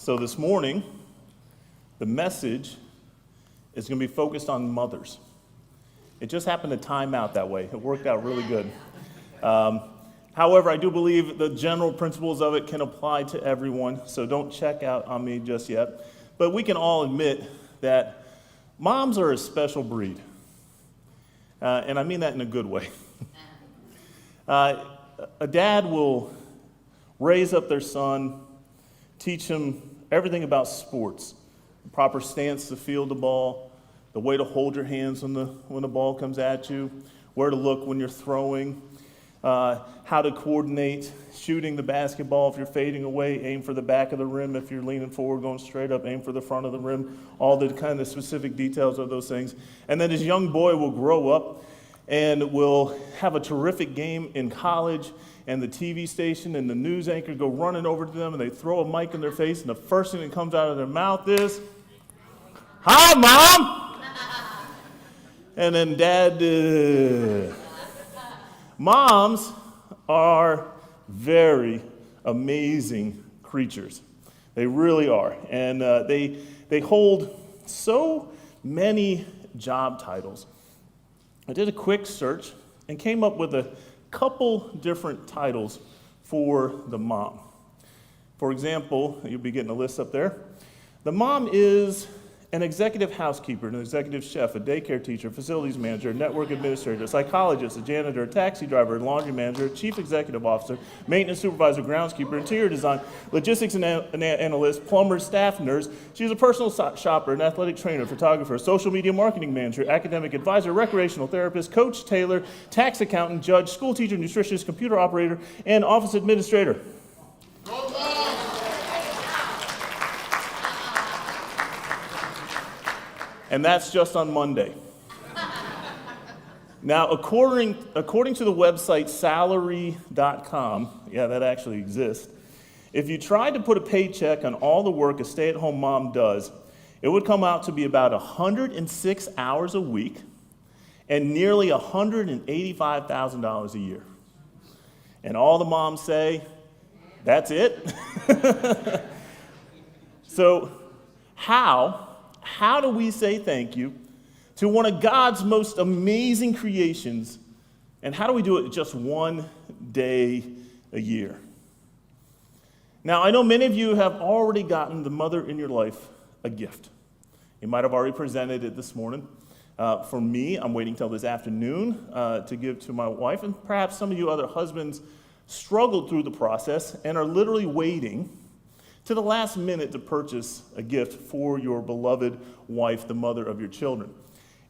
So this morning, the message is going to be focused on mothers. It just happened to time out that way. It worked out really good. However, I do believe the general principles of it can apply to everyone, so don't check out on me just yet. But we can all admit that moms are a special breed. And I mean that in a good way. A dad will raise up their son, teach him everything about sports, the proper stance to field the ball, the way to hold your hands when the ball comes at you, where to look when you're throwing, how to coordinate shooting the basketball. If you're fading away, aim for the back of the rim. If you're leaning forward, going straight up, aim for the front of the rim. All the kind of specific details of those things. And then this young boy will grow up and will have a terrific game in college, and the TV station and the news anchor go running over to them, and they throw a mic in their face, and the first thing that comes out of their mouth is, "Hi, Mom!" And then Dad, Moms are very amazing creatures. They really are. And they hold so many job titles. I did a quick search and came up with a couple different titles for the mom. For example, you'll be getting a list up there. The mom is an executive housekeeper, an executive chef, a daycare teacher, facilities manager, network administrator, a psychologist, a janitor, a taxi driver, a laundry manager, a chief executive officer, maintenance supervisor, groundskeeper, interior design, logistics analyst, plumber, staff nurse. She's a personal shopper, an athletic trainer, photographer, social media marketing manager, academic advisor, recreational therapist, coach, tailor, tax accountant, judge, school teacher, nutritionist, computer operator, and office administrator. And that's just on Monday. Now, according to the website salary.com, yeah, that actually exists, if you tried to put a paycheck on all the work a stay-at-home mom does, it would come out to be about 106 hours a week and nearly $185,000 a year. And all the moms say, that's it? So how do we say thank you to one of God's most amazing creations, and how do we do it just one day a year? Now, I know many of you have already gotten the mother in your life a gift. You might have already presented it this morning. For me, I'm waiting till this afternoon to give to my wife, and perhaps some of you other husbands struggled through the process and are literally waiting to the last minute to purchase a gift for your beloved wife, the mother of your children.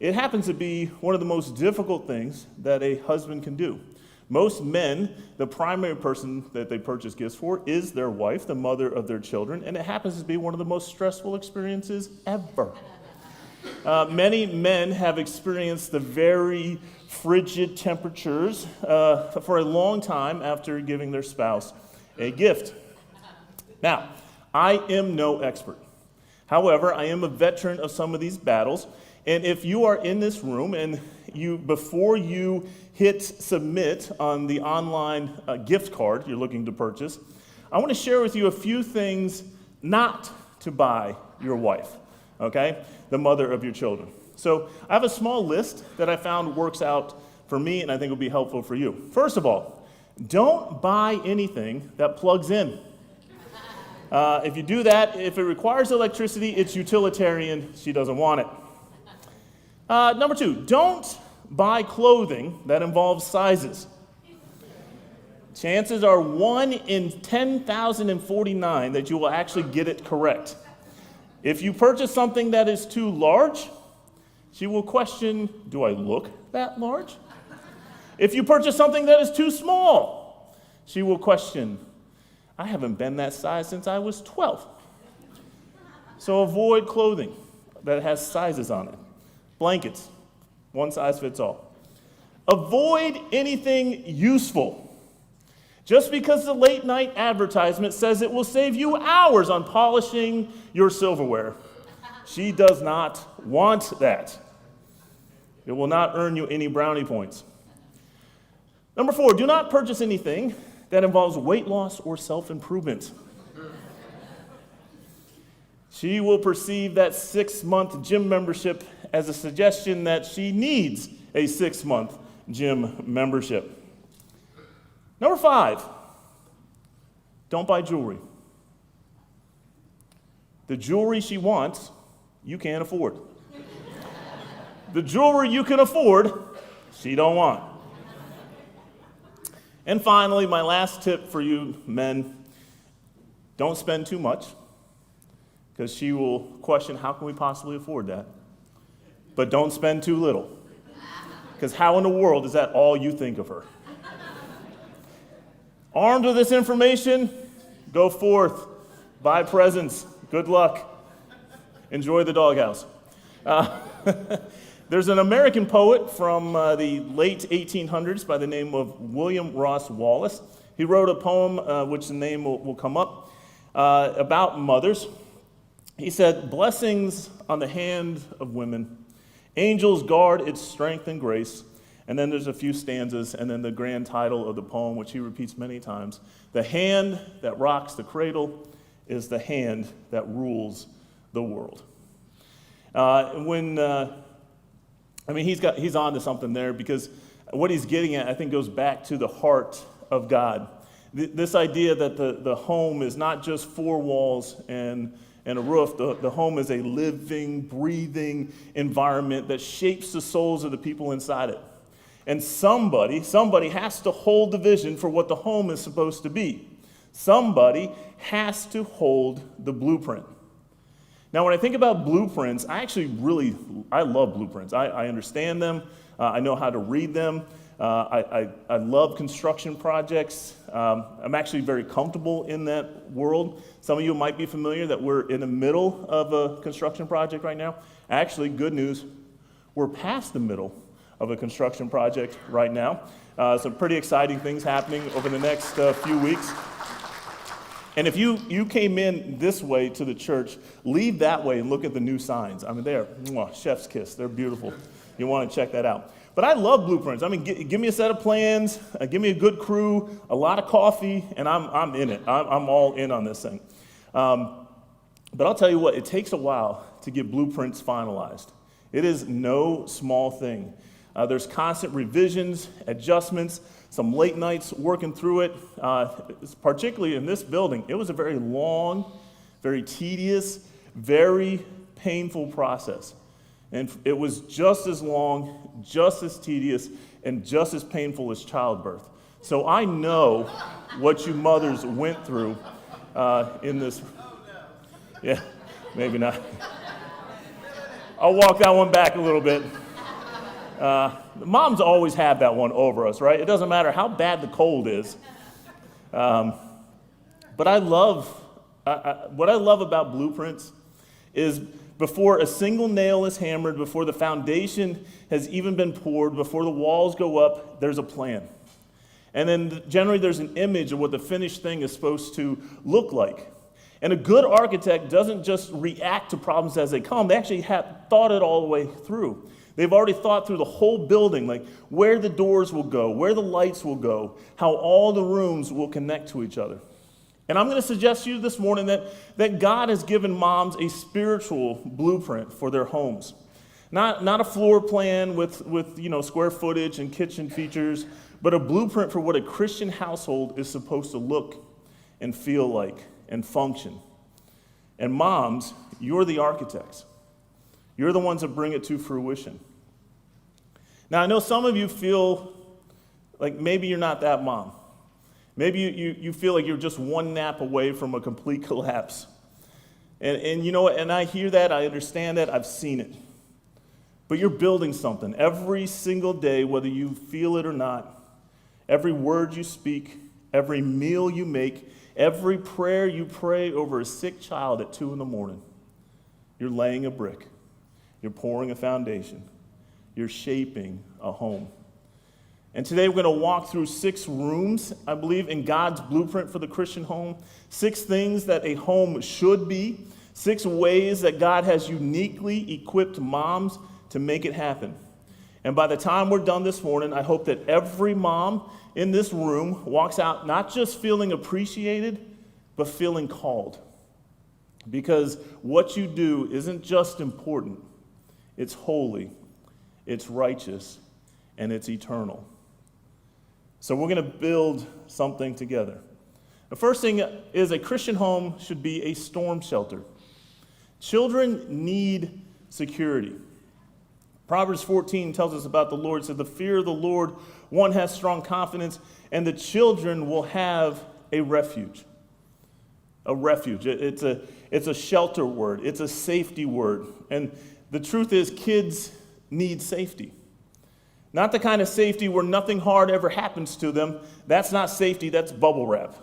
It happens to be one of the most difficult things that a husband can do. Most men, the primary person that they purchase gifts for is their wife, the mother of their children, and it happens to be one of the most stressful experiences ever. Many men have experienced the very frigid temperatures for a long time after giving their spouse a gift. Now, I am no expert. However, I am a veteran of some of these battles, and if you are in this room and before you hit submit on the online gift card you're looking to purchase, I want to share with you a few things not to buy your wife, okay? The mother of your children. So I have a small list that I found works out for me, and I think will be helpful for you. First of all, don't buy anything that plugs in. If you do that, if it requires electricity, it's utilitarian. She doesn't want it. Number two, don't buy clothing that involves sizes. Chances are 1 in 10,049 that you will actually get it correct. If you purchase something that is too large, she will question, do I look that large? If you purchase something that is too small, she will question, I haven't been that size since I was 12. So avoid clothing that has sizes on it. Blankets, one size fits all. Avoid anything useful. Just because the late night advertisement says it will save you hours on polishing your silverware, she does not want that. It will not earn you any brownie points. Number 4, do not purchase anything that involves weight loss or self-improvement. She will perceive that 6-month gym membership as a suggestion that she needs a 6-month gym membership. Number 5, don't buy jewelry. The jewelry she wants, you can't afford. The jewelry you can afford, she don't want. And finally, my last tip for you men, don't spend too much, because she will question, how can we possibly afford that? But don't spend too little, because how in the world is that all you think of her? Armed with this information, go forth, buy presents, good luck, enjoy the doghouse. There's an American poet from the late 1800s by the name of William Ross Wallace. He wrote a poem, which the name will come up, about mothers. He said, "Blessings on the hand of women, angels guard its strength and grace." And then there's a few stanzas, and then the grand title of the poem, which he repeats many times. "The hand that rocks the cradle is the hand that rules the world." He's on to something there, because what he's getting at, I think, goes back to the heart of God. This idea that the home is not just 4 walls and a roof. The home is a living, breathing environment that shapes the souls of the people inside it. And somebody has to hold the vision for what the home is supposed to be. Somebody has to hold the blueprint. Now, when I think about blueprints, I love blueprints. I understand them. I know how to read them. I love construction projects. I'm actually very comfortable in that world. Some of you might be familiar that we're in the middle of a construction project right now. Actually, good news, we're past the middle of a construction project right now. Some pretty exciting things happening over the next few weeks. And if you came in this way to the church, leave that way and look at the new signs. I mean, they're chef's kiss. They're beautiful. You want to check that out. But I love blueprints. I mean, give me a set of plans, give me a good crew, a lot of coffee, and I'm in it. I'm all in on this thing. But I'll tell you what, it takes a while to get blueprints finalized. It is no small thing. There's constant revisions, adjustments, some late nights working through it. Particularly in this building, it was a very long, very tedious, very painful process. And it was just as long, just as tedious, and just as painful as childbirth. So I know what you mothers went through in this. Yeah, maybe not. I'll walk that one back a little bit. Moms always have that one over us, right? It doesn't matter how bad the cold is. But what I love about blueprints is before a single nail is hammered, before the foundation has even been poured, before the walls go up, there's a plan. And then generally there's an image of what the finished thing is supposed to look like. And a good architect doesn't just react to problems as they come. They actually have thought it all the way through. They've already thought through the whole building, like where the doors will go, where the lights will go, how all the rooms will connect to each other. And I'm going to suggest to you this morning that God has given moms a spiritual blueprint for their homes. Not a floor plan with square footage and kitchen features, but a blueprint for what a Christian household is supposed to look and feel like and function. And moms, you're the architects. You're the ones that bring it to fruition. Now, I know some of you feel like maybe you're not that mom. Maybe you feel like you're just one nap away from a complete collapse. And you know what? And I hear that, I understand that, I've seen it. But you're building something every single day, whether you feel it or not. Every word you speak, every meal you make, every prayer you pray over a sick child at 2 a.m, you're laying a brick. You're pouring a foundation. You're shaping a home. And today we're going to walk through 6 rooms, I believe, in God's blueprint for the Christian home. 6 things that a home should be. 6 ways that God has uniquely equipped moms to make it happen. And by the time we're done this morning, I hope that every mom in this room walks out not just feeling appreciated, but feeling called. Because what you do isn't just important, it's holy, it's righteous, and it's eternal. So we're going to build something together. The first thing is a Christian home should be a storm shelter. Children need security. Proverbs 14 tells us about the Lord. It says, the fear of the Lord, one has strong confidence, and the children will have a refuge. A refuge. It's a shelter word. It's a safety word. And the truth is, kids need safety. Not the kind of safety where nothing hard ever happens to them. That's not safety, that's bubble wrap.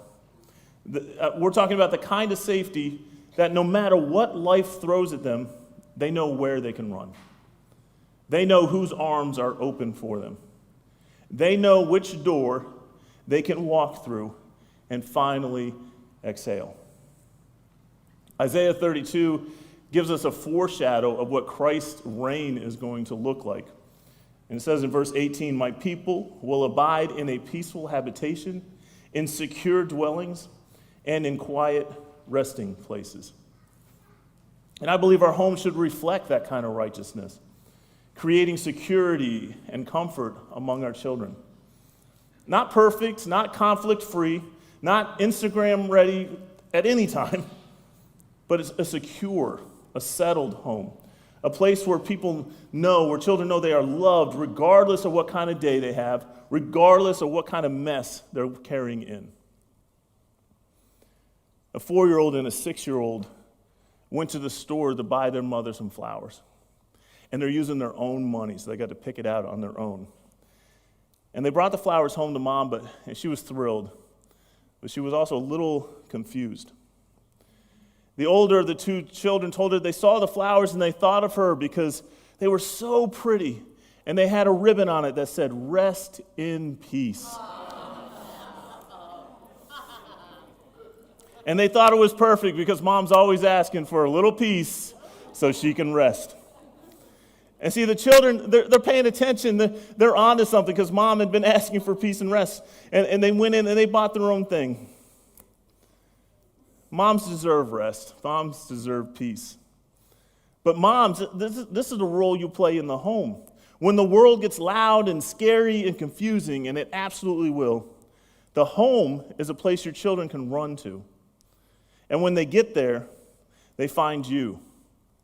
We're talking about the kind of safety that no matter what life throws at them, they know where they can run. They know whose arms are open for them. They know which door they can walk through and finally exhale. Isaiah 32 gives us a foreshadow of what Christ's reign is going to look like. And it says in verse 18, my people will abide in a peaceful habitation, in secure dwellings, and in quiet resting places. And I believe our home should reflect that kind of righteousness, creating security and comfort among our children. Not perfect, not conflict-free, not Instagram-ready at any time, but it's a secure, a settled home, a place where people know, where children know they are loved regardless of what kind of day they have, regardless of what kind of mess they're carrying in. A 4-year-old and a 6-year-old went to the store to buy their mother some flowers. And they're using their own money, so they got to pick it out on their own. And they brought the flowers home to Mom, and she was thrilled. But she was also a little confused. The older of the two children told her they saw the flowers and they thought of her because they were so pretty. And they had a ribbon on it that said, "Rest in peace." And they thought it was perfect because Mom's always asking for a little peace so she can rest. And see, the children, they're paying attention. They're on to something because Mom had been asking for peace and rest. And they went in and they bought their own thing. Moms deserve rest. Moms deserve peace. But moms, this is the role you play in the home. When the world gets loud and scary and confusing, and it absolutely will, the home is a place your children can run to. And when they get there, they find you,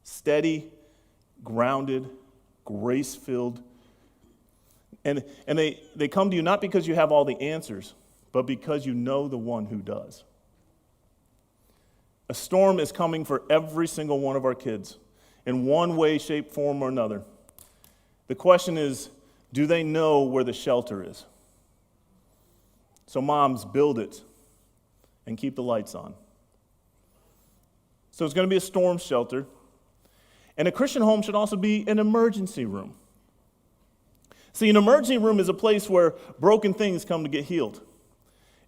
steady, grounded, grace-filled. And they come to you not because you have all the answers, but because you know the one who does. A storm is coming for every single one of our kids in one way, shape, form, or another. The question is, do they know where the shelter is? So moms, build it and keep the lights on. So it's going to be a storm shelter. And a Christian home should also be an emergency room. See, an emergency room is a place where broken things come to get healed.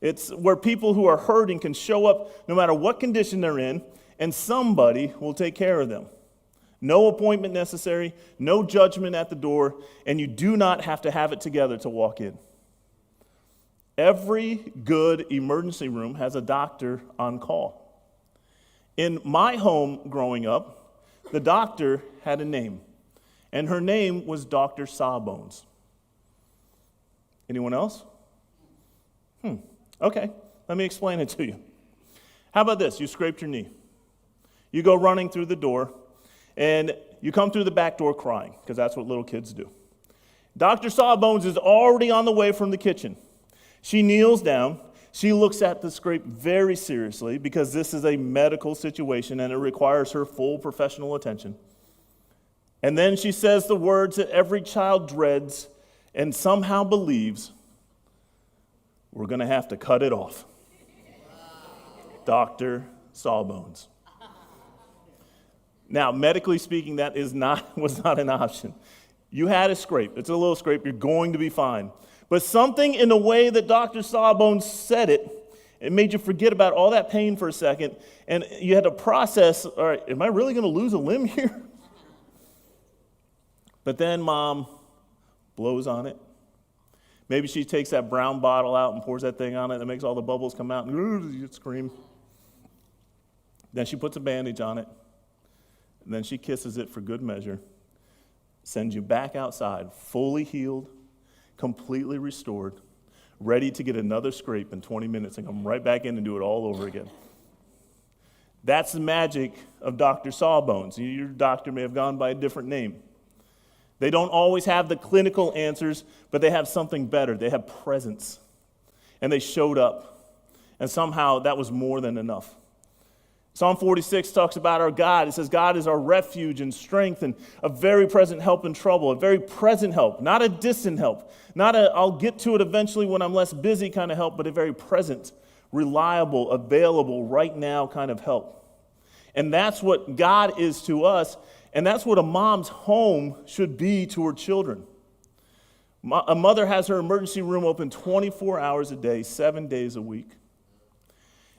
It's where people who are hurting can show up no matter what condition they're in, and somebody will take care of them. No appointment necessary, no judgment at the door, and you do not have to have it together to walk in. Every good emergency room has a doctor on call. In my home growing up, the doctor had a name, and her name was Dr. Sawbones. Anyone else? Okay, let me explain it to you. How about this? You scraped your knee. You go running through the door, and you come through the back door crying, because that's what little kids do. Dr. Sawbones is already on the way from the kitchen. She kneels down. She looks at the scrape very seriously, because this is a medical situation, and it requires her full professional attention. And then she says the words that every child dreads and somehow believes: we're going to have to cut it off. Dr. Sawbones. Now, medically speaking, that was not an option. You had a scrape. It's a little scrape. You're going to be fine. But something in the way that Dr. Sawbones said it made you forget about all that pain for a second, and you had to process, all right, am I really going to lose a limb here? But then Mom blows on it. Maybe she takes that brown bottle out and pours that thing on it that makes all the bubbles come out, and you scream. Then she puts a bandage on it, and then she kisses it for good measure, sends you back outside, fully healed, completely restored, ready to get another scrape in 20 minutes and come right back in and do it all over again. That's the magic of Dr. Sawbones. Your doctor may have gone by a different name. They don't always have the clinical answers, but they have something better. They have presence. And they showed up. And somehow that was more than enough. Psalm 46 talks about our God. It says God is our refuge and strength and a very present help in trouble, a very present help, not a distant help, not a I'll get to it eventually when I'm less busy kind of help, but a very present, reliable, available, right now kind of help. And that's what God is to us, and that's what a mom's home should be to her children. A mother has her emergency room open 24 hours a day, 7 days a week.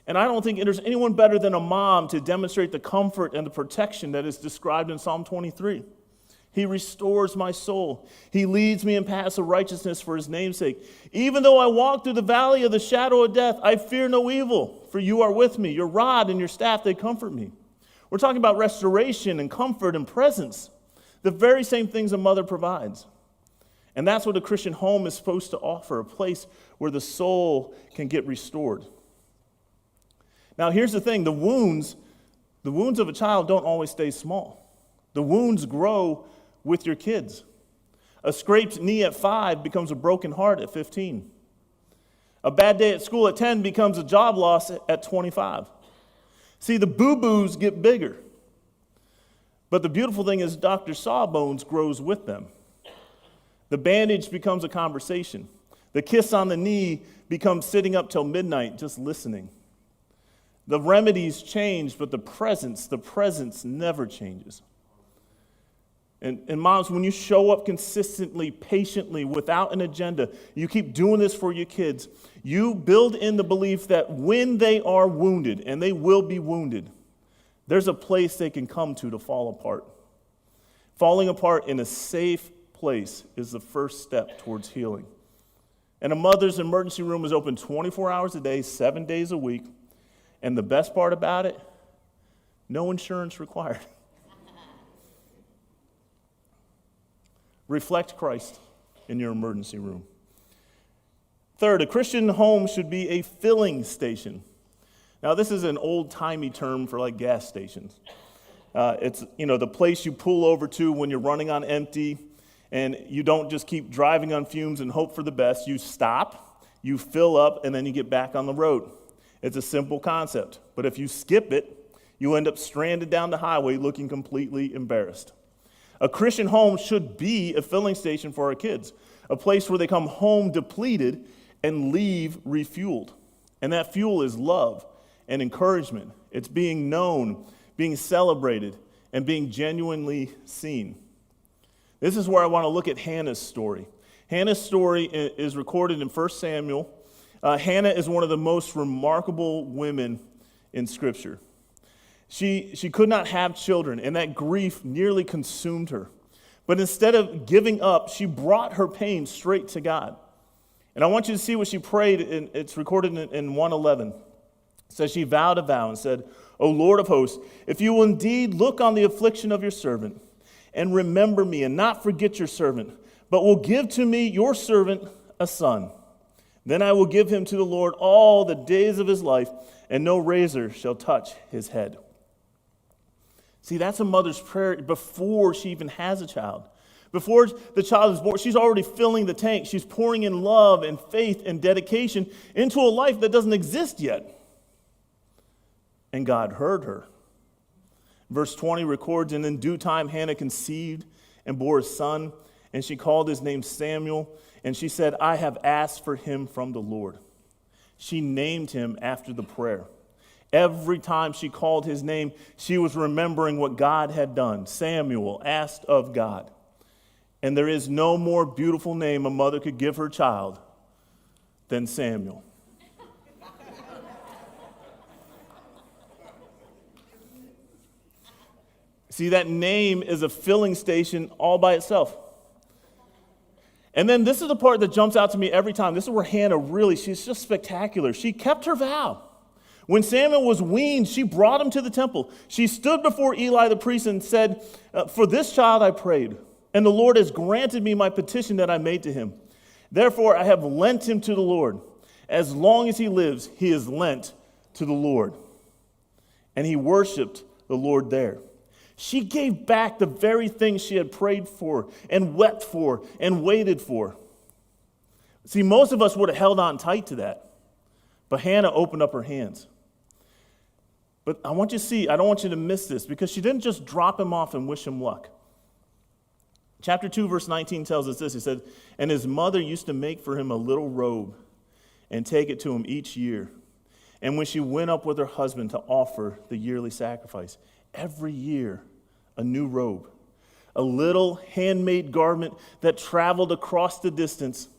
And I don't think there's anyone better than a mom to demonstrate the comfort and the protection that is described in Psalm 23. He restores my soul. He leads me in paths of righteousness for his name's sake. Even though I walk through the valley of the shadow of death, I fear no evil, for you are with me. Your rod and your staff, they comfort me. We're talking about restoration and comfort and presence, the very same things a mother provides. And that's what a Christian home is supposed to offer, a place where the soul can get restored. Now, here's the thing. The wounds of a child don't always stay small. The wounds grow with your kids. A scraped knee at 5 becomes a broken heart at 15. A bad day at school at 10 becomes a job loss at 25. See, the boo-boos get bigger. But the beautiful thing is Dr. Sawbones grows with them. The bandage becomes a conversation. The kiss on the knee becomes sitting up till midnight just listening. The remedies change, but the presence never changes. And moms, when you show up consistently, patiently, without an agenda, you keep doing this for your kids, you build in the belief that when they are wounded, and they will be wounded, there's a place they can come to fall apart. Falling apart in a safe place is the first step towards healing. And a mother's emergency room is open 24 hours a day, 7 days a week. And the best part about it, no insurance required. Reflect Christ in your emergency room. Third, a Christian home should be a filling station. Now, this is an old-timey term for like gas stations. It's the place you pull over to when you're running on empty, and you don't just keep driving on fumes and hope for the best. You stop, you fill up, and then you get back on the road. It's a simple concept, but if you skip it, you end up stranded down the highway looking completely embarrassed. A Christian home should be a filling station for our kids, a place where they come home depleted and leave refueled. And that fuel is love and encouragement. It's being known, being celebrated, and being genuinely seen. This is where I want to look at Hannah's story. Hannah's story is recorded in 1 Samuel. Hannah is one of the most remarkable women in Scripture. She could not have children, and that grief nearly consumed her. But instead of giving up, she brought her pain straight to God. And I want you to see what she prayed, and it's recorded in 1:11. It says she vowed a vow and said, "O Lord of hosts, if you will indeed look on the affliction of your servant, and remember me, and not forget your servant, but will give to me, your servant, a son. Then I will give him to the Lord all the days of his life, and no razor shall touch his head." See, that's a mother's prayer before she even has a child. Before the child is born, she's already filling the tank. She's pouring in love and faith and dedication into a life that doesn't exist yet. And God heard her. Verse 20 records, "And in due time Hannah conceived and bore a son, and she called his name Samuel. And she said, I have asked for him from the Lord." She named him after the prayer. Every time she called his name, she was remembering what God had done. Samuel asked of God. And there is no more beautiful name a mother could give her child than Samuel. See, that name is a filling station all by itself. And then this is the part that jumps out to me every time. This is where Hannah she's just spectacular. She kept her vow. When Samuel was weaned, she brought him to the temple. She stood before Eli the priest and said, "For this child I prayed, and the Lord has granted me my petition that I made to him. Therefore I have lent him to the Lord. As long as he lives, he is lent to the Lord." And he worshiped the Lord there. She gave back the very thing she had prayed for and wept for and waited for. See, most of us would have held on tight to that. But Hannah opened up her hands. But I want you to see, I don't want you to miss this, because she didn't just drop him off and wish him luck. Chapter 2, verse 19 tells us this. He said, "And his mother used to make for him a little robe and take it to him each year. And when she went up with her husband to offer the yearly sacrifice, every year a new robe, a little handmade garment that traveled across the distance,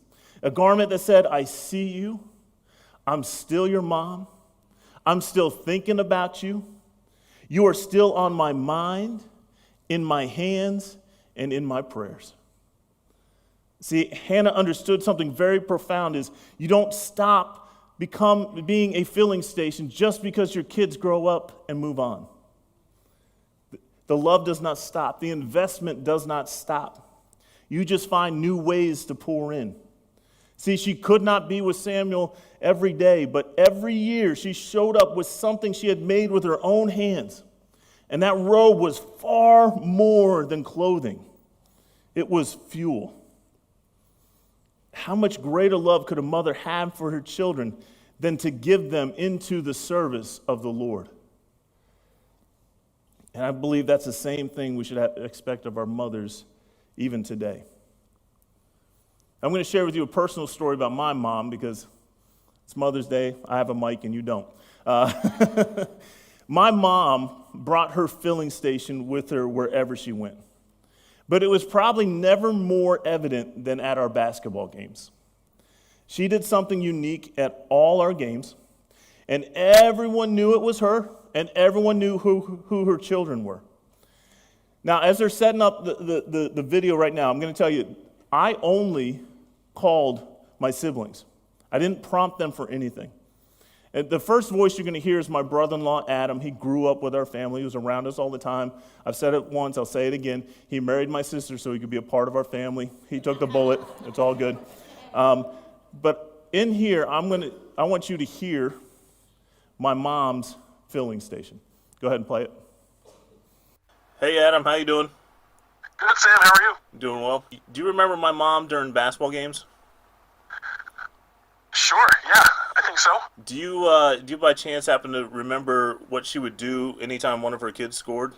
a garment that said, 'I see you, I'm still your mom, I'm still thinking about you, you are still on my mind, in my hands, and in my prayers.'" See, Hannah understood something very profound is you don't stop being a filling station just because your kids grow up and move on. The love does not stop. The investment does not stop. You just find new ways to pour in. See, she could not be with Samuel every day, but every year she showed up with something she had made with her own hands. And that robe was far more than clothing. It was fuel. How much greater love could a mother have for her children than to give them into the service of the Lord? And I believe that's the same thing we should expect of our mothers even today. I'm going to share with you a personal story about my mom because it's Mother's Day. I have a mic and you don't. My mom brought her filling station with her wherever she went. But it was probably never more evident than at our basketball games. She did something unique at all our games, and everyone knew it was her, and everyone knew who her children were. Now, as they're setting up the video right now, I'm going to tell you, I only called my siblings. I didn't prompt them for anything. And the first voice you're going to hear is my brother-in-law, Adam. He grew up with our family. He was around us all the time. I've said it once. I'll say it again. He married my sister so he could be a part of our family. He took the bullet. It's all good. But in here, I want you to hear my mom's filling station. Go ahead and play it. Hey, Adam. How you doing? Good, Sam. How are you? Doing well. Do you remember my mom during basketball games? Sure, yeah, I think so. Do you by chance happen to remember what she would do anytime one of her kids scored?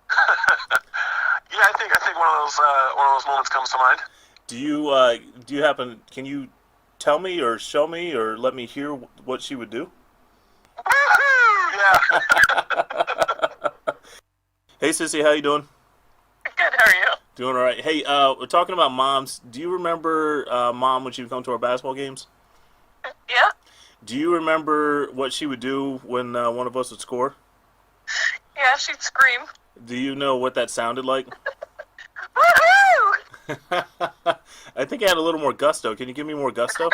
Yeah, I think one of those moments comes to mind. Do you happen? Can you tell me or show me or let me hear what she would do? Woohoo! Yeah. Hey, sissy, how you doing? Good, how are you? Doing all right. Hey, we're talking about moms. Do you remember Mom when she would come to our basketball games? Yeah? Do you remember what she would do when one of us would score? Yeah, she'd scream. Do you know what that sounded like? Woohoo! I think I had a little more gusto. Can you give me more gusto?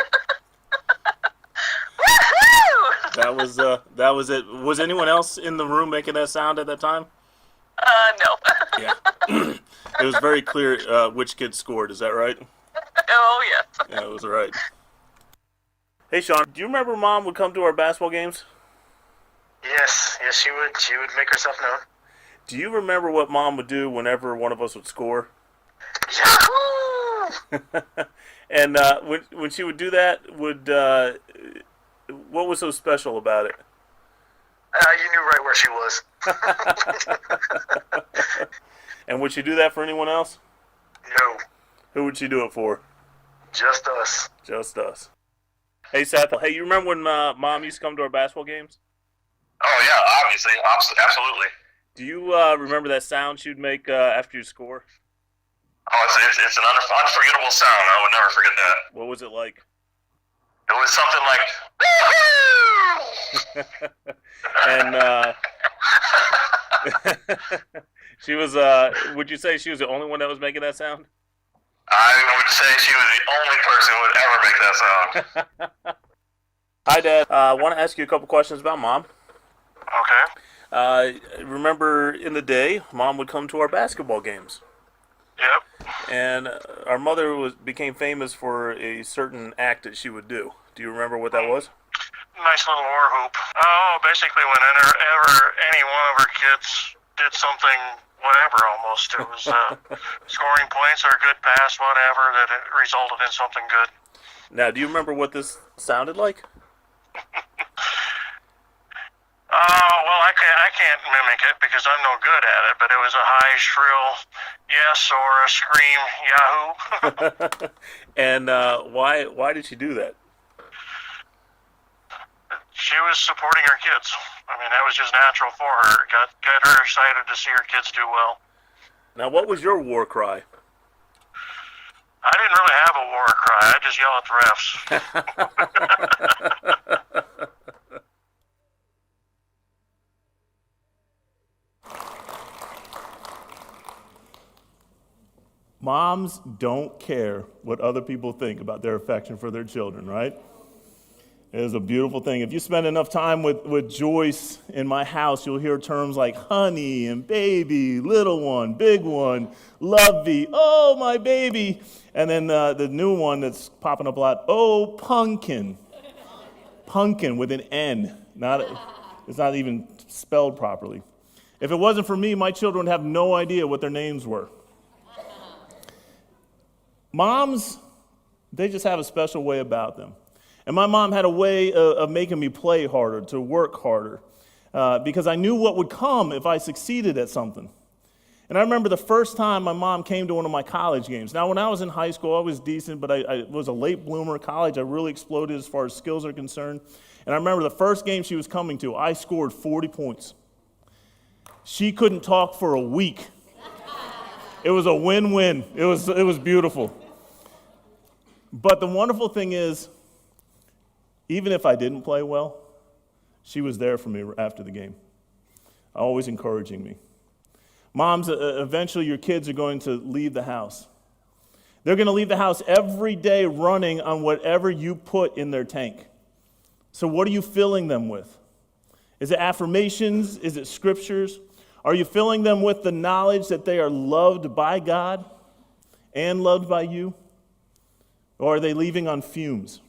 Woohoo! That was it. Was anyone else in the room making that sound at that time? No. Yeah. It was very clear which kid scored. Is that right? Oh, yes. Yeah, it was right. Hey, Sean, do you remember Mom would come to our basketball games? Yes, she would. She would make herself known. Do you remember what Mom would do whenever one of us would score? Yahoo! And when she would do that, what was so special about it? You knew right where she was. And would she do that for anyone else? No. Who would she do it for? Just us. Just us. Hey, Seth. Hey, you remember when Mom used to come to our basketball games? Oh, yeah, obviously. Absolutely. Do you remember that sound she'd make after you score? Oh, it's an unforgettable sound. I would never forget that. What was it like? It was something like, And she was, would you say she was the only one that was making that sound? I would say she was the only person who would ever make that sound. Hi, Dad. I want to ask you a couple questions about Mom. Okay. Remember in the day, Mom would come to our basketball games, Yep. and our mother became famous for a certain act that she would do. Do you remember what that was? Nice little war hoop. Oh, basically whenever any one of her kids did something, whatever almost, it was scoring points or a good pass, whatever, that it resulted in something good. Now, do you remember what this sounded like? Well, I can't mimic it because I'm no good at it, but it was a high, shrill yes or a scream yahoo. And why did she do that? She was supporting her kids. I mean, that was just natural for her. Got her excited to see her kids do well. Now, what was your war cry? I didn't really have a war cry. I just yell at the refs. Moms don't care what other people think about their affection for their children, right? It is a beautiful thing. If you spend enough time with Joyce in my house, you'll hear terms like honey and baby, little one, big one, lovey, oh, my baby. And then the new one that's popping up a lot, oh, pumpkin. Pumpkin with an N. It's not even spelled properly. If it wasn't for me, my children would have no idea what their names were. Moms, they just have a special way about them. And my mom had a way of making me play harder, to work harder, because I knew what would come if I succeeded at something. And I remember the first time my mom came to one of my college games. Now, when I was in high school, I was decent, but I was a late bloomer. College, I really exploded as far as skills are concerned. And I remember the first game she was coming to, I scored 40 points. She couldn't talk for a week. It was a win-win. It was beautiful. But the wonderful thing is, even if I didn't play well, she was there for me after the game, always encouraging me. Moms, eventually your kids are going to leave the house. They're going to leave the house every day running on whatever you put in their tank. So what are you filling them with? Is it affirmations? Is it scriptures? Are you filling them with the knowledge that they are loved by God and loved by you? Or are they leaving on fumes,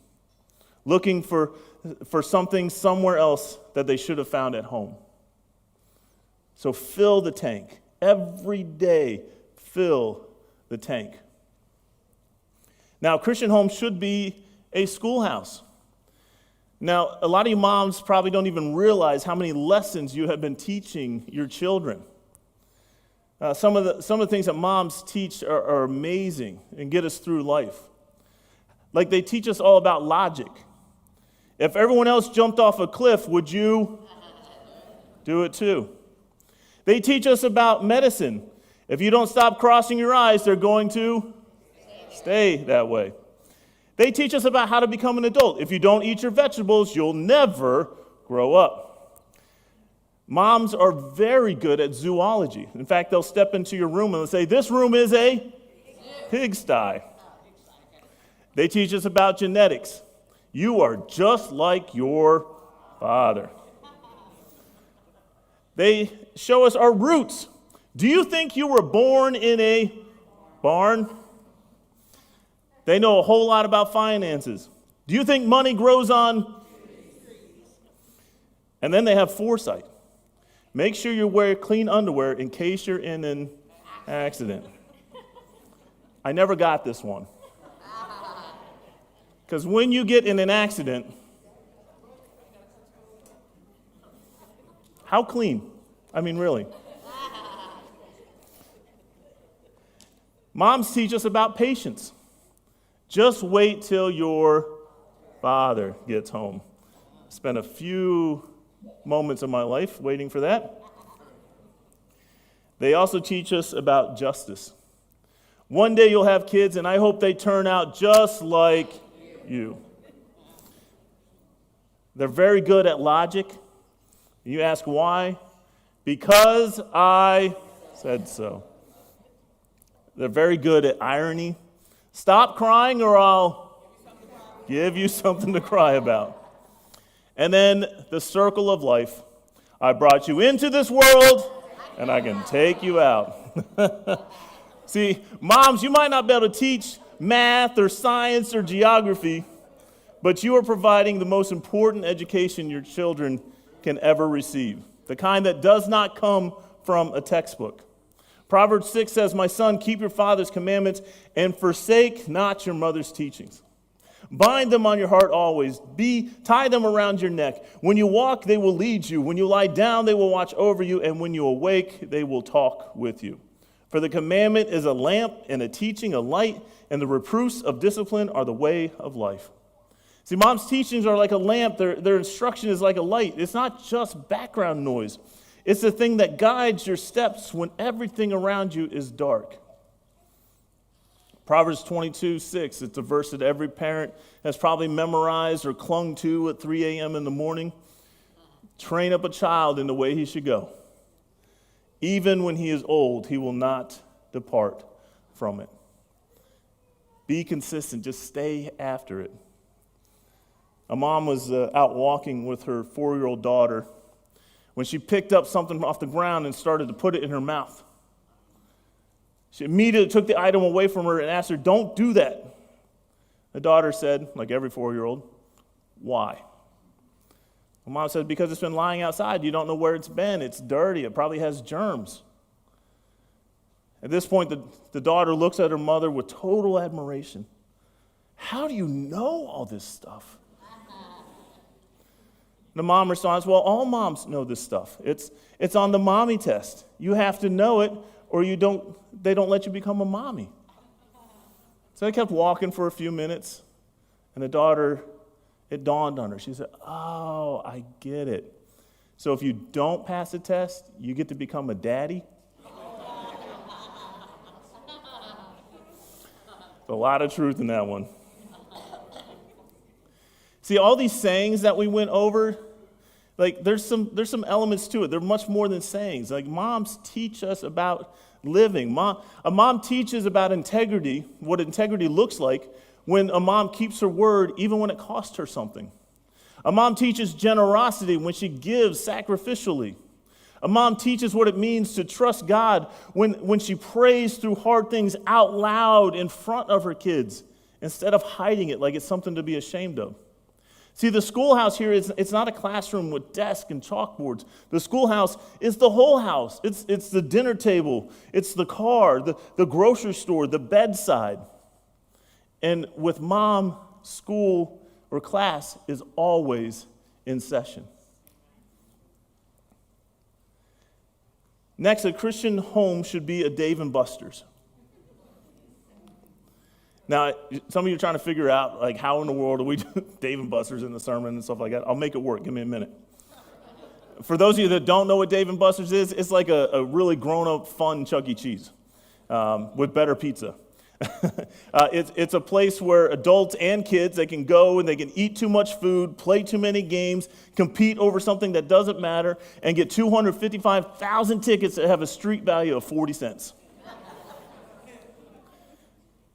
looking for something somewhere else that they should have found at home? So fill the tank. Every day, fill the tank. Now, Christian home should be a schoolhouse. Now, a lot of you moms probably don't even realize how many lessons you have been teaching your children. Some of the things that moms teach are amazing and get us through life. Like they teach us all about logic. If everyone else jumped off a cliff, would you do it too? They teach us about medicine. If you don't stop crossing your eyes, they're going to stay that way. They teach us about how to become an adult. If you don't eat your vegetables, you'll never grow up. Moms are very good at zoology. In fact, they'll step into your room and they'll say, this room is a pigsty. They teach us about genetics. You are just like your father. They show us our roots. Do you think you were born in a barn? They know a whole lot about finances. Do you think money grows on? And then they have foresight. Make sure you wear clean underwear in case you're in an accident. I never got this one. Because when you get in an accident, how clean? I mean, really. Moms teach us about patience. Just wait till your father gets home. Spent a few moments of my life waiting for that. They also teach us about justice. One day you'll have kids, and I hope they turn out just like you. They're very good at logic. You ask why? Because I said so. They're very good at irony. Stop crying or I'll give you something to cry about. And then the circle of life. I brought you into this world, and I can take you out. See, moms, you might not be able to teach math or science or geography, but you are providing the most important education your children can ever receive, the kind that does not come from a textbook. Proverbs 6 says, my son, keep your father's commandments and forsake not your mother's teachings. Bind them on your heart always. Tie them around your neck. When you walk, they will lead you. When you lie down, they will watch over you. And when you awake, they will talk with you. For the commandment is a lamp and a teaching, a light, and the reproofs of discipline are the way of life. See, mom's teachings are like a lamp. Their instruction is like a light. It's not just background noise. It's the thing that guides your steps when everything around you is dark. Proverbs 22:6, it's a verse that every parent has probably memorized or clung to at 3 a.m. in the morning. Train up a child in the way he should go. Even when he is old, he will not depart from it. Be consistent. Just stay after it. A mom was out walking with her 4-year-old daughter when she picked up something off the ground and started to put it in her mouth. She immediately took the item away from her and asked her, don't do that. The daughter said, like every 4-year-old, why? The mom said, because it's been lying outside. You don't know where it's been. It's dirty. It probably has germs. At this point, the daughter looks at her mother with total admiration. How do you know all this stuff? The mom responds, well, all moms know this stuff. It's on the mommy test. You have to know it, or they don't let you become a mommy. So they kept walking for a few minutes, and the daughter, it dawned on her. She said, oh, I get it. So if you don't pass the test, you get to become a daddy? There's a lot of truth in that one. See, all these sayings that we went over, like there's some elements to it. They're much more than sayings. Like moms teach us about living. A mom teaches about integrity, what integrity looks like when a mom keeps her word even when it costs her something. A mom teaches generosity when she gives sacrificially. A mom teaches what it means to trust God when she prays through hard things out loud in front of her kids instead of hiding it like it's something to be ashamed of. See, the schoolhouse here it's not a classroom with desks and chalkboards. The schoolhouse is the whole house. It's the dinner table. It's the car, the grocery store, the bedside. And with mom, school or class is always in session. Next, a Christian home should be a Dave & Buster's. Now, some of you are trying to figure out, like, how in the world do we do Dave & Buster's in the sermon and stuff like that? I'll make it work. Give me a minute. For those of you that don't know what Dave & Buster's is, it's like a really grown-up, fun Chuck E. Cheese with better pizza. It's a place where adults and kids, they can go and they can eat too much food, play too many games, compete over something that doesn't matter, and get 255,000 tickets that have a street value of 40 cents.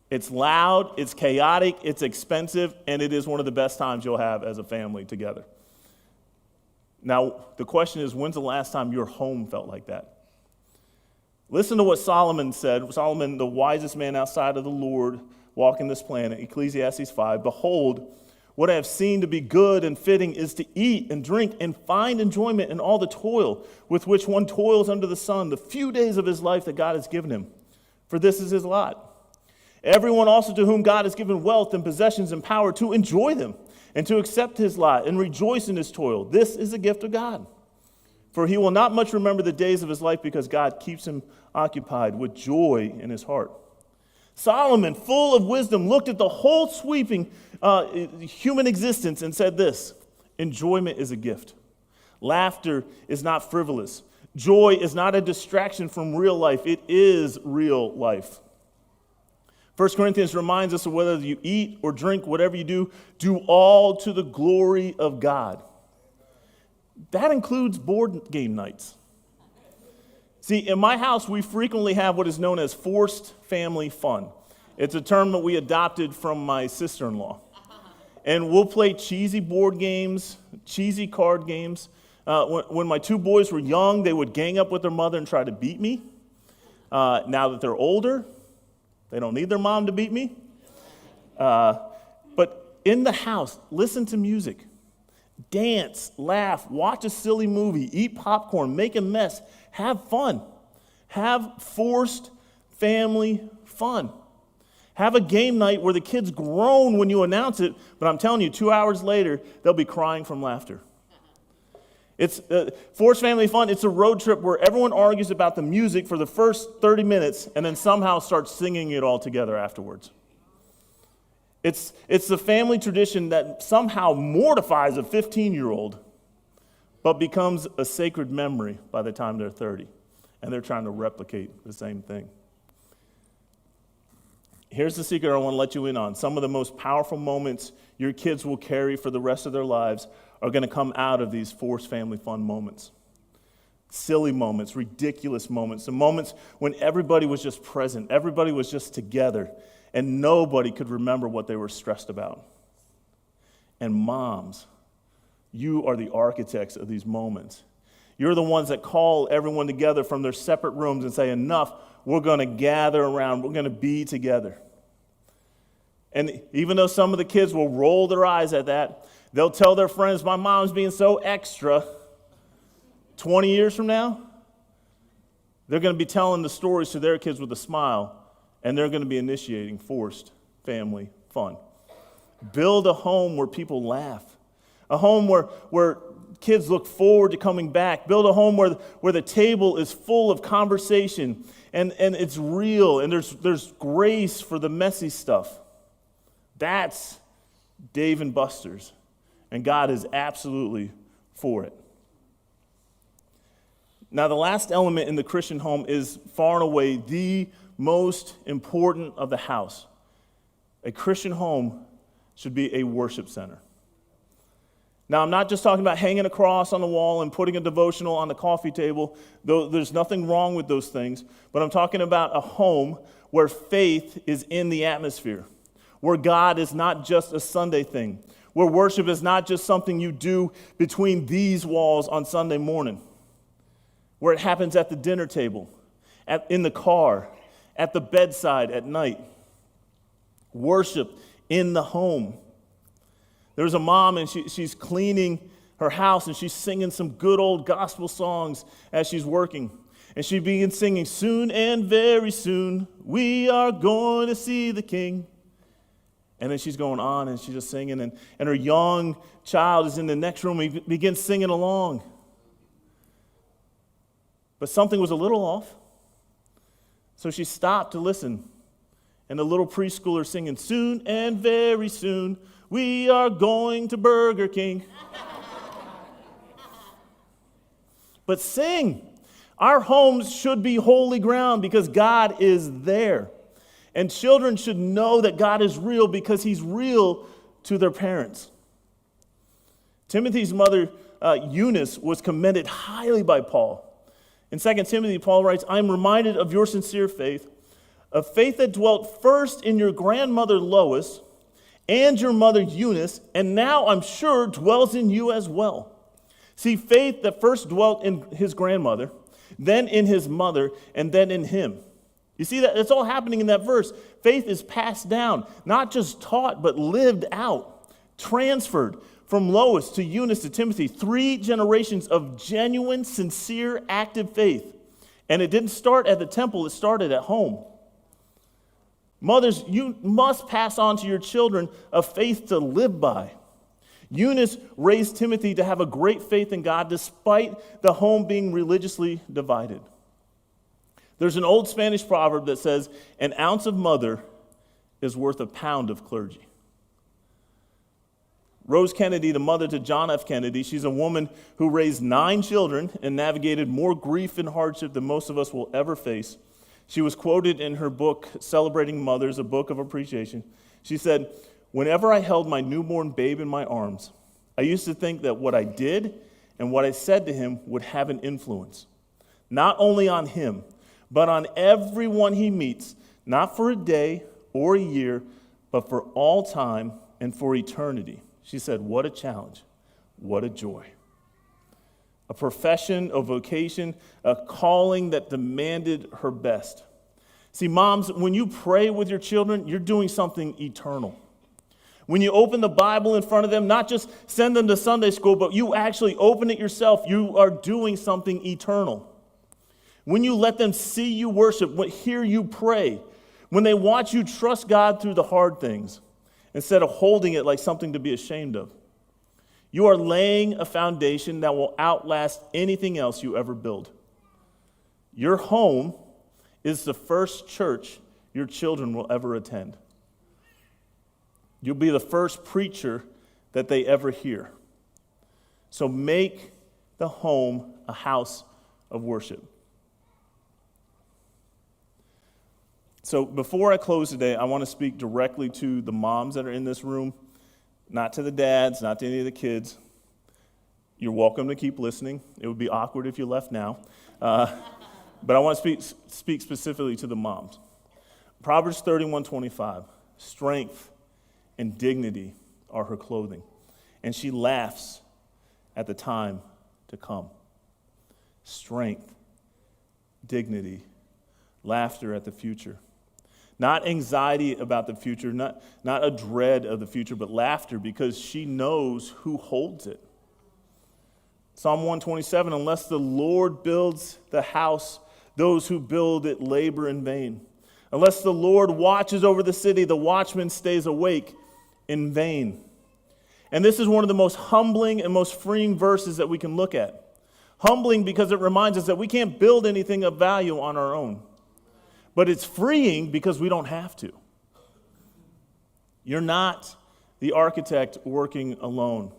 It's loud, it's chaotic, it's expensive, and it is one of the best times you'll have as a family together. Now, the question is, when's the last time your home felt like that? Listen to what Solomon said. Solomon, the wisest man outside of the Lord, walking this planet, Ecclesiastes 5, behold, what I have seen to be good and fitting is to eat and drink and find enjoyment in all the toil with which one toils under the sun, the few days of his life that God has given him. For this is his lot. Everyone also to whom God has given wealth and possessions and power to enjoy them and to accept his lot and rejoice in his toil. This is a gift of God. For he will not much remember the days of his life because God keeps him occupied with joy in his heart. Solomon, full of wisdom, looked at the whole sweeping human existence and said this: enjoyment is a gift. Laughter is not frivolous. Joy is not a distraction from real life. It is real life. 1 Corinthians reminds us of whether you eat or drink, whatever you do all to the glory of God. That includes board game nights. See, in my house, we frequently have what is known as forced family fun. It's a term that we adopted from my sister-in-law. and we'll play cheesy board games, cheesy card games. When my two boys were young, they would gang up with their mother and try to beat me. Now that they're older, they don't need their mom to beat me. But in the house, listen to music. Dance, laugh, watch a silly movie, eat popcorn, make a mess, have fun. Have forced family fun. Have a game night where the kids groan when you announce it, but I'm telling you, 2 hours later, they'll be crying from laughter. It's forced family fun. It's a road trip where everyone argues about the music for the first 30 minutes and then somehow starts singing it all together afterwards. It's the family tradition that somehow mortifies a 15-year-old, but becomes a sacred memory by the time they're 30, and they're trying to replicate the same thing. Here's the secret I want to let you in on. Some of the most powerful moments your kids will carry for the rest of their lives are going to come out of these forced family fun moments. Silly moments, ridiculous moments, the moments when everybody was just present, everybody was just together, and nobody could remember what they were stressed about. And moms, you are the architects of these moments. You're the ones that call everyone together from their separate rooms and say, enough, we're going to gather around, we're going to be together. And even though some of the kids will roll their eyes at that, they'll tell their friends, my mom's being so extra. 20 years from now, they're going to be telling the stories to their kids with a smile, and they're going to be initiating forced family fun. Build a home where people laugh, a home where kids look forward to coming back. Build a home where the table is full of conversation, and it's real, and there's grace for the messy stuff. That's Dave and Buster's, and God is absolutely for it. Now, the last element in the Christian home is far and away the most important of the house. A Christian home should be a worship center. Now, I'm not just talking about hanging a cross on the wall and putting a devotional on the coffee table, though there's nothing wrong with those things, but I'm talking about a home where faith is in the atmosphere, where God is not just a Sunday thing, where worship is not just something you do between these walls on Sunday morning, where it happens at the dinner table, in the car, at the bedside at night. Worship in the home. There's a mom, and she's cleaning her house, and she's singing some good old gospel songs as she's working. And she begins singing, soon and very soon, we are going to see the King. And then she's going on, and she's just singing, and her young child is in the next room, and he begins singing along. But something was a little off. So she stopped to listen. And the little preschooler singing, soon and very soon, we are going to Burger King. But sing. Our homes should be holy ground because God is there. And children should know that God is real because he's real to their parents. Timothy's mother, Eunice, was commended highly by Paul. In 2 Timothy, Paul writes, I'm reminded of your sincere faith, a faith that dwelt first in your grandmother Lois and your mother Eunice, and now I'm sure dwells in you as well. See, faith that first dwelt in his grandmother, then in his mother, and then in him. You see that? It's all happening in that verse. Faith is passed down, not just taught, but lived out, transferred from Lois to Eunice to Timothy, 3 generations of genuine, sincere, active faith. And it didn't start at the temple, it started at home. Mothers, you must pass on to your children a faith to live by. Eunice raised Timothy to have a great faith in God despite the home being religiously divided. There's an old Spanish proverb that says, an ounce of mother is worth a pound of clergy. Rose Kennedy, the mother to John F. Kennedy, she's a woman who raised 9 children and navigated more grief and hardship than most of us will ever face. She was quoted in her book, Celebrating Mothers, a book of appreciation. She said, whenever I held my newborn babe in my arms, I used to think that what I did and what I said to him would have an influence, not only on him, but on everyone he meets, not for a day or a year, but for all time and for eternity. She said, what a challenge, what a joy. A profession, a vocation, a calling that demanded her best. See, moms, when you pray with your children, you're doing something eternal. When you open the Bible in front of them, not just send them to Sunday school, but you actually open it yourself, you are doing something eternal. When you let them see you worship, hear you pray, when they watch you trust God through the hard things, instead of holding it like something to be ashamed of, you are laying a foundation that will outlast anything else you ever build. Your home is the first church your children will ever attend. You'll be the first preacher that they ever hear. So make the home a house of worship. So before I close today, I want to speak directly to the moms that are in this room, not to the dads, not to any of the kids. You're welcome to keep listening. It would be awkward if you left now. But I want to speak specifically to the moms. Proverbs 31:25, strength and dignity are her clothing, and she laughs at the time to come. Strength, dignity, laughter at the future. Not anxiety about the future, not a dread of the future, but laughter because she knows who holds it. Psalm 127, unless the Lord builds the house, those who build it labor in vain. Unless the Lord watches over the city, the watchman stays awake in vain. And this is one of the most humbling and most freeing verses that we can look at. Humbling because it reminds us that we can't build anything of value on our own. But it's freeing because we don't have to. You're not the architect working alone.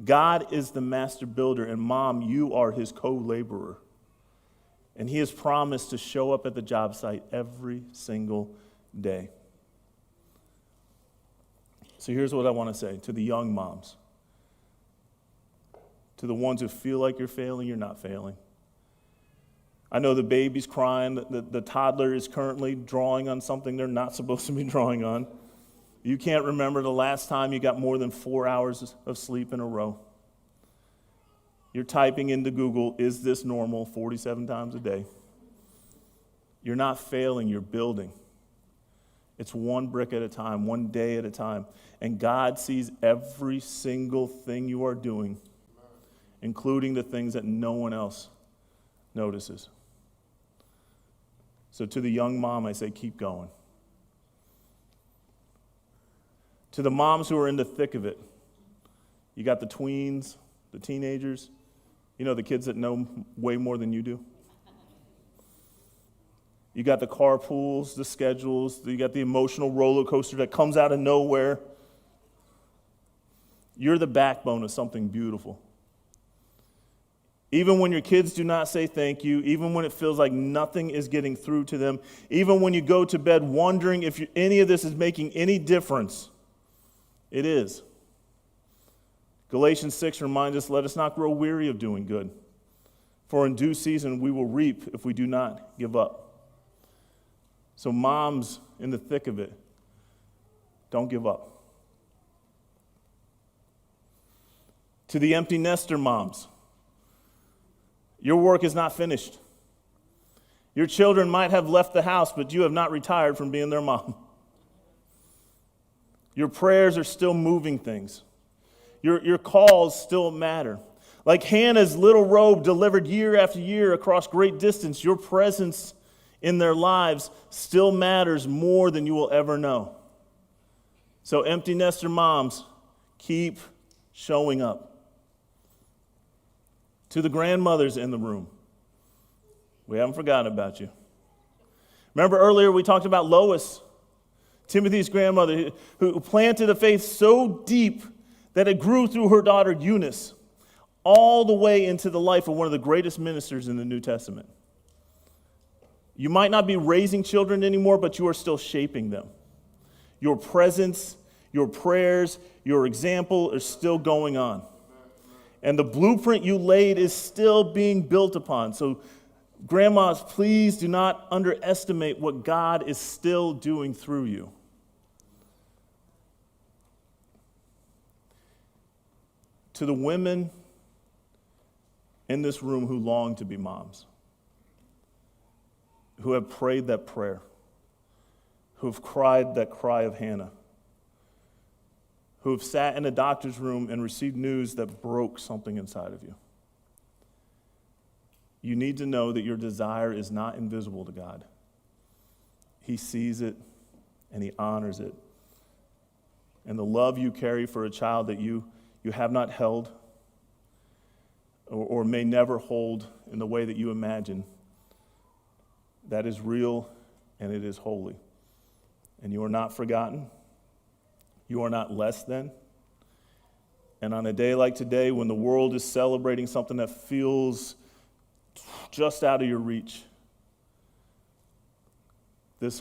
God is the master builder, and mom, you are his co-laborer. And he has promised to show up at the job site every single day. So here's what I want to say to the young moms. To the ones who feel like you're failing, you're not failing. I know the baby's crying, the toddler is currently drawing on something they're not supposed to be drawing on. You can't remember the last time you got more than 4 hours of sleep in a row. You're typing into Google, is this normal, 47 times a day. You're not failing, you're building. It's one brick at a time, one day at a time. And God sees every single thing you are doing, including the things that no one else notices. So to the young mom, I say, keep going. To the moms who are in the thick of it, you got the tweens, the teenagers, the kids that know way more than you do. You got the carpools, the schedules, you got the emotional roller coaster that comes out of nowhere. You're the backbone of something beautiful. Even when your kids do not say thank you, even when it feels like nothing is getting through to them, even when you go to bed wondering if any of this is making any difference, it is. Galatians 6 reminds us, let us not grow weary of doing good, for in due season we will reap if we do not give up. So moms in the thick of it, don't give up. To the empty nester moms, your work is not finished. Your children might have left the house, but you have not retired from being their mom. Your prayers are still moving things. Your calls still matter. Like Hannah's little robe delivered year after year across great distance, your presence in their lives still matters more than you will ever know. So empty nester moms, keep showing up. To the grandmothers in the room, we haven't forgotten about you. Remember earlier we talked about Lois, Timothy's grandmother, who planted a faith so deep that it grew through her daughter Eunice, all the way into the life of one of the greatest ministers in the New Testament. You might not be raising children anymore, but you are still shaping them. Your presence, your prayers, your example are still going on. And the blueprint you laid is still being built upon. So, grandmas, please do not underestimate what God is still doing through you. To the women in this room who long to be moms, who have prayed that prayer, who have cried that cry of Hannah, who have sat in a doctor's room and received news that broke something inside of you. You need to know that your desire is not invisible to God. He sees it and He honors it. And the love you carry for a child that you have not held or may never hold in the way that you imagine, that is real and it is holy. And you are not forgotten. You are not less than. And on a day like today, when the world is celebrating something that feels just out of your reach, this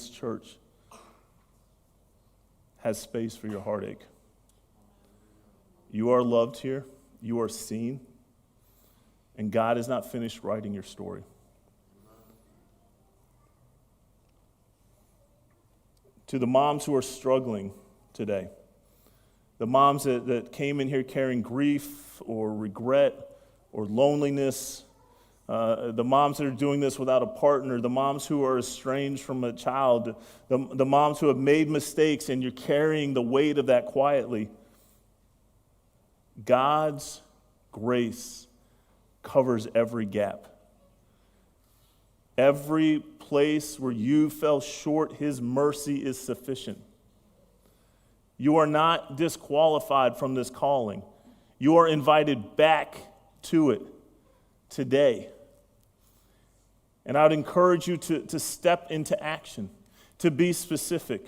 church has space for your heartache. You are loved here. You are seen. And God is not finished writing your story. To the moms who are struggling today, the moms that came in here carrying grief or regret or loneliness, the moms that are doing this without a partner, the moms who are estranged from a child, the moms who have made mistakes and you're carrying the weight of that quietly. God's grace covers every gap. Every place where you fell short, His mercy is sufficient. You are not disqualified from this calling. You are invited back to it today. And I would encourage you to step into action, to be specific.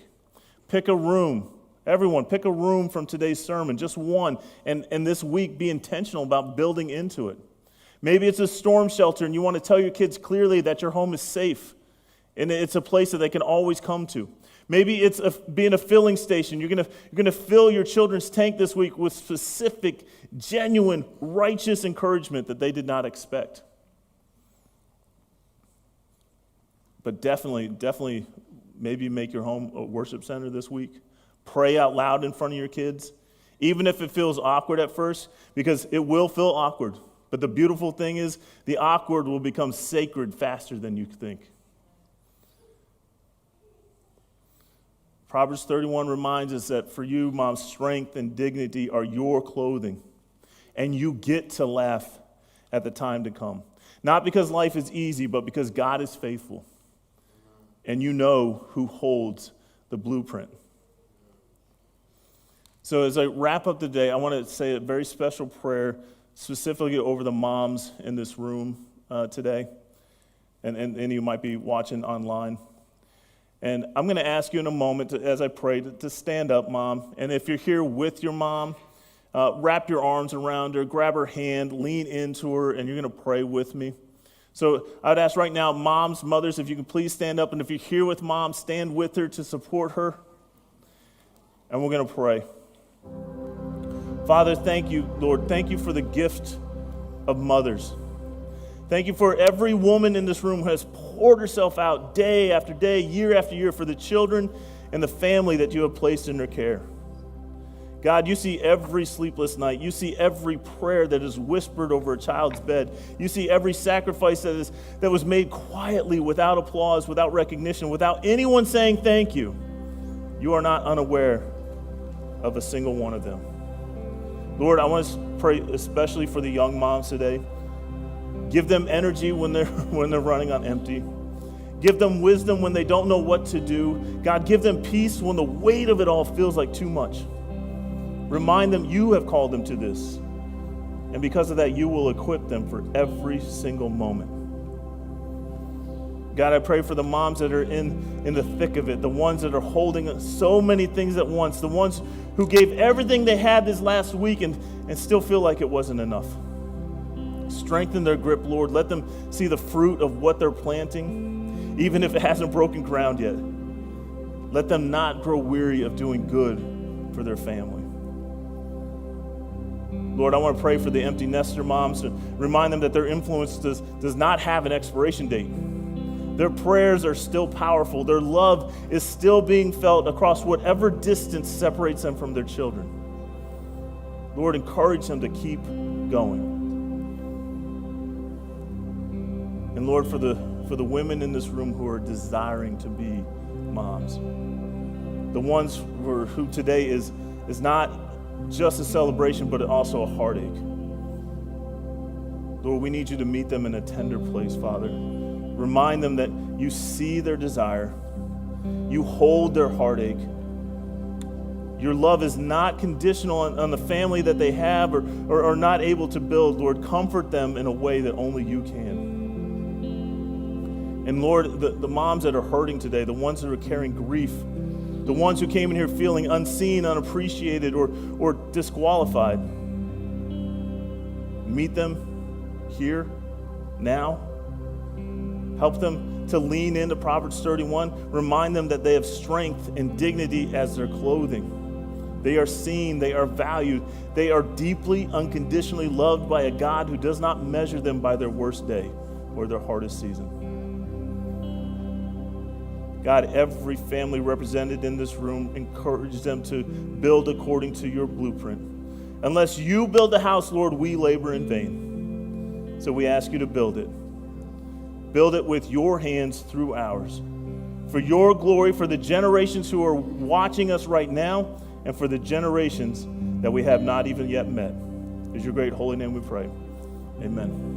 Pick a room. Everyone, pick a room from today's sermon, just one, and this week be intentional about building into it. Maybe it's a storm shelter and you want to tell your kids clearly that your home is safe and it's a place that they can always come to. Maybe it's being a filling station. You're gonna fill your children's tank this week with specific, genuine, righteous encouragement that they did not expect. But definitely, maybe make your home a worship center this week. Pray out loud in front of your kids, even if it feels awkward at first, because it will feel awkward. But the beautiful thing is, the awkward will become sacred faster than you think. Proverbs 31 reminds us that for you, Mom, strength and dignity are your clothing. And you get to laugh at the time to come. Not because life is easy, but because God is faithful. And you know who holds the blueprint. So as I wrap up today, I want to say a very special prayer specifically over the moms in this room today, and you might be watching online. And I'm going to ask you in a moment, as I pray, to stand up, Mom. And if you're here with your mom, wrap your arms around her, grab her hand, lean into her, and you're going to pray with me. So I would ask right now, moms, mothers, if you can please stand up. And if you're here with Mom, stand with her to support her. And we're going to pray. Father, thank you, Lord. Thank you for the gift of mothers. Thank you for every woman in this room who has poured herself out day after day, year after year for the children and the family that you have placed in their care. God, you see every sleepless night. You see every prayer that is whispered over a child's bed. You see every sacrifice that was made quietly, without applause, without recognition, without anyone saying thank you. You are not unaware of a single one of them. Lord, I want to pray especially for the young moms today. Give them energy when they're running on empty. Give them wisdom when they don't know what to do. God, give them peace when the weight of it all feels like too much. Remind them you have called them to this. And because of that, you will equip them for every single moment. God, I pray for the moms that are in the thick of it, the ones that are holding so many things at once, the ones who gave everything they had this last week and still feel like it wasn't enough. Strengthen their grip, Lord. Let them see the fruit of what they're planting, even if it hasn't broken ground yet. Let them not grow weary of doing good for their family. Lord, I want to pray for the empty nester moms to remind them that their influence does not have an expiration date. Their prayers are still powerful. Their love is still being felt across whatever distance separates them from their children. Lord, encourage them to keep going. And Lord, for the women in this room who are desiring to be moms, the ones who today is not just a celebration, but also a heartache. Lord, we need you to meet them in a tender place, Father. Remind them that you see their desire. You hold their heartache. Your love is not conditional on the family that they have or are not able to build. Lord, comfort them in a way that only you can. And Lord, the moms that are hurting today, the ones that are carrying grief, the ones who came in here feeling unseen, unappreciated, or disqualified, meet them here, now. Help them to lean into Proverbs 31. Remind them that they have strength and dignity as their clothing. They are seen, they are valued, they are deeply, unconditionally loved by a God who does not measure them by their worst day or their hardest season. God, every family represented in this room, encourage them to build according to your blueprint. Unless you build the house, Lord, we labor in vain. So we ask you to build it. Build it with your hands through ours. For your glory, for the generations who are watching us right now, and for the generations that we have not even yet met. In your great holy name we pray. Amen.